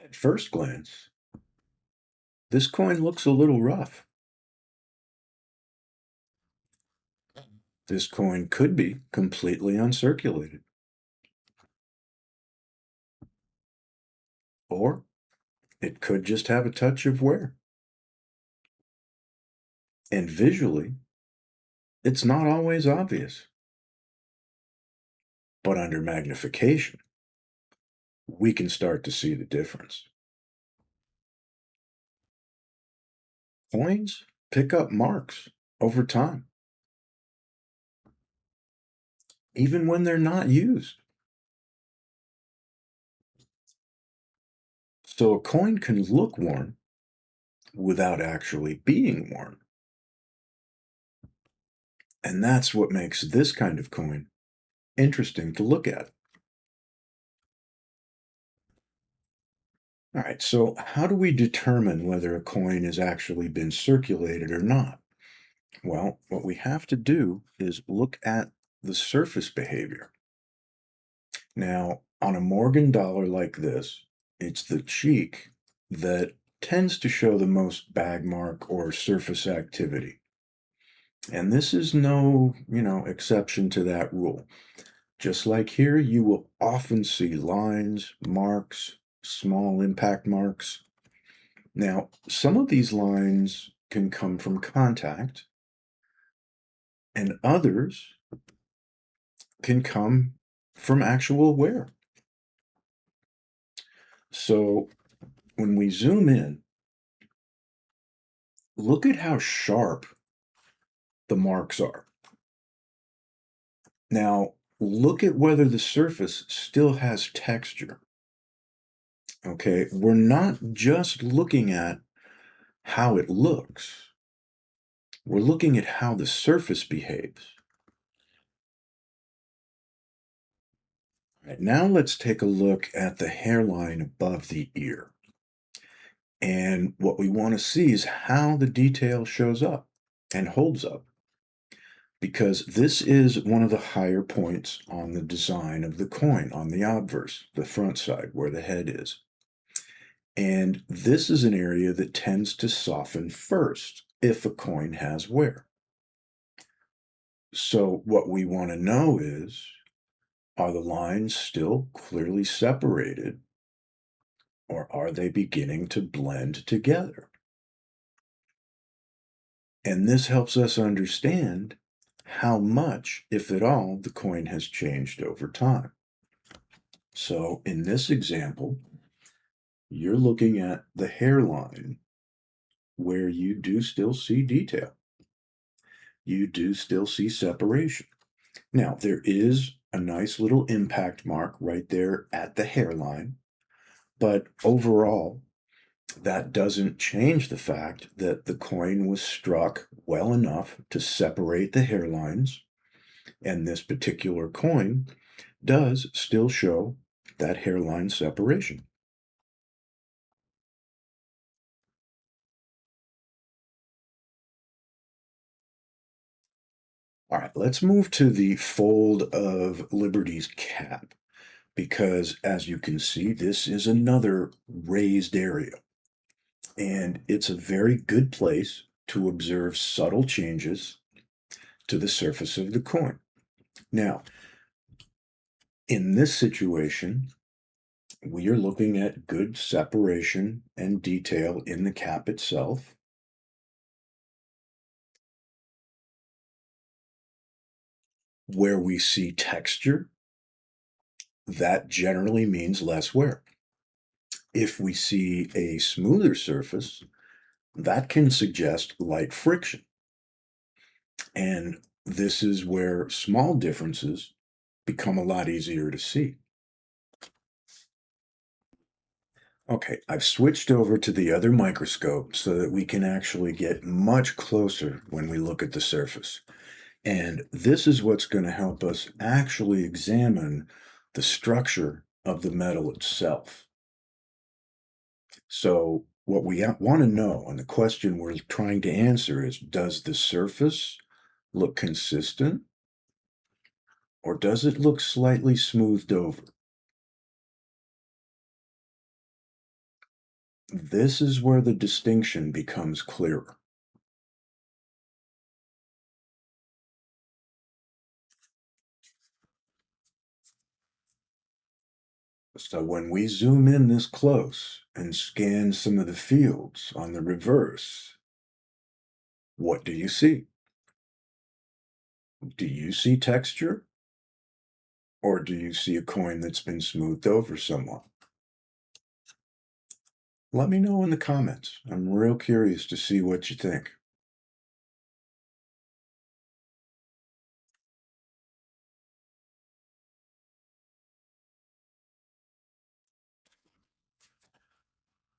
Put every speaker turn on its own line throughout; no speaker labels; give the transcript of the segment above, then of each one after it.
At first glance, this coin looks a little rough. This coin could be completely uncirculated, or it could just have a touch of wear. And visually, it's not always obvious. But under magnification, we can start to see the difference. Coins pick up marks over time, even when they're not used. So a coin can look worn without actually being worn. And that's what makes this kind of coin interesting to look at. All right, so how do we determine whether a coin has actually been circulated or not? Well, what we have to do is look at the surface behavior. Now, on a Morgan dollar like this, it's the cheek that tends to show the most bag mark or surface activity. And this is no, exception to that rule. Just like here, you will often see lines, marks, small impact marks. Now, some of these lines can come from contact, and others can come from actual wear. So when we zoom in, look at how sharp the marks are. Now, look at whether the surface still has texture. Okay, we're not just looking at how it looks, we're looking at how the surface behaves. All right, now let's take a look at the hairline above the ear. And what we want to see is how the detail shows up and holds up, because this is one of the higher points on the design of the coin, on the obverse, the front side where the head is. And this is an area that tends to soften first if a coin has wear. So what we want to know is, are the lines still clearly separated, or are they beginning to blend together? And this helps us understand how much, if at all, the coin has changed over time. So in this example, you're looking at the hairline where you do still see detail. You do still see separation. Now, there is a nice little impact mark right there at the hairline, but overall, that doesn't change the fact that the coin was struck well enough to separate the hairlines, and this particular coin does still show that hairline separation. All right, let's move to the fold of Liberty's cap, because as you can see, this is another raised area, and it's a very good place to observe subtle changes to the surface of the coin. Now, in this situation, we are looking at good separation and detail in the cap itself. Where we see texture, that generally means less wear. If we see a smoother surface, that can suggest light friction. And this is where small differences become a lot easier to see. Okay, I've switched over to the other microscope so that we can actually get much closer when we look at the surface. And this is what's going to help us actually examine the structure of the metal itself. So, what we want to know, and the question we're trying to answer is, does the surface look consistent, or does it look slightly smoothed over? This is where the distinction becomes clearer. So when we zoom in this close and scan some of the fields on the reverse, what do you see? Do you see texture or do you see a coin that's been smoothed over somewhat? Let me know in the comments. I'm real curious to see what you think.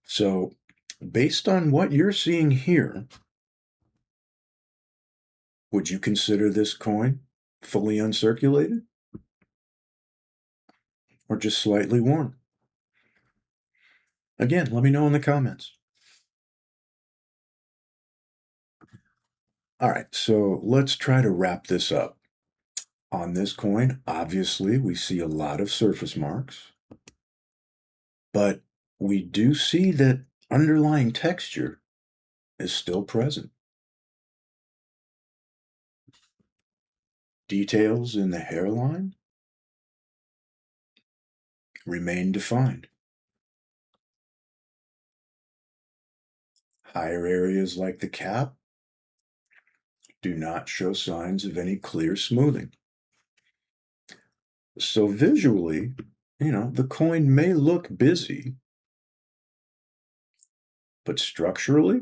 So, based on what you're seeing here, would you consider this coin fully uncirculated or just slightly worn? Again, let me know in the comments. All right, so let's try to wrap this up. On this coin, obviously, we see a lot of surface marks, but we do see that underlying texture is still present. Details in the hairline remain defined. Higher areas like the cap do not show signs of any clear smoothing. So visually, the coin may look busy, but structurally,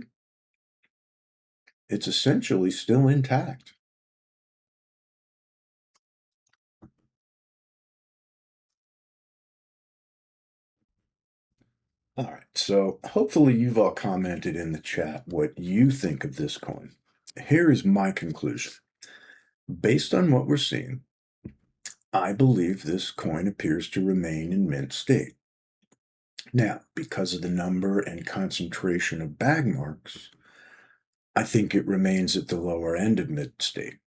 it's essentially still intact. All right, so hopefully you've all commented in the chat what you think of this coin. Here is my conclusion. Based on what we're seeing, I believe this coin appears to remain in mint state. Now, because of the number and concentration of bag marks, I think it remains at the lower end of mint state.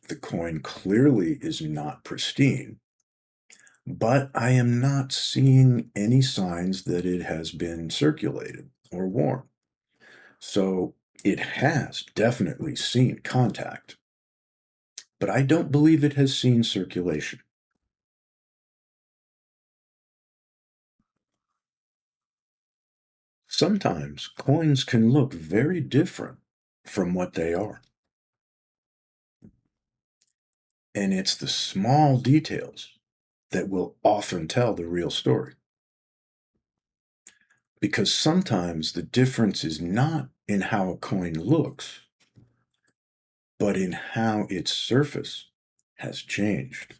The coin clearly is not pristine, but I am not seeing any signs that it has been circulated or worn. So it has definitely seen contact, but I don't believe it has seen circulation. Sometimes coins can look very different from what they are, and it's the small details that will often tell the real story. Because sometimes the difference is not in how a coin looks, but in how its surface has changed.